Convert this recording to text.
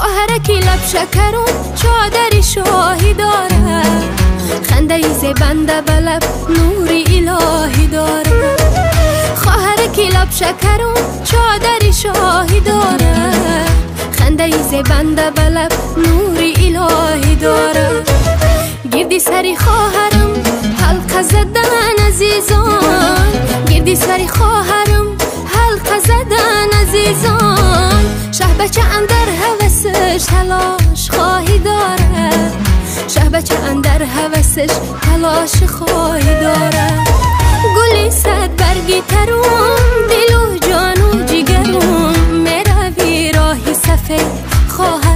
خواهرکی لب شکرون چادری شاهی داره، خنده زیبنده به لب نوری الهی داره. خواهرکی لب شکرون چادری شاهی داره، خنده زیبنده به لب نوری الهی داره. گردی سری خواهرم حلقه زدن عزیزان، گردی سری خواهرم حلقه زدن عزیزان. شه بچه اندر هوسش تلاش خواهی داره، شه بچه اندر هوسش تلاش خواهی داره. گلی صد برگی ترون دل و جان و جگرون، میروی راهی سفید خواهر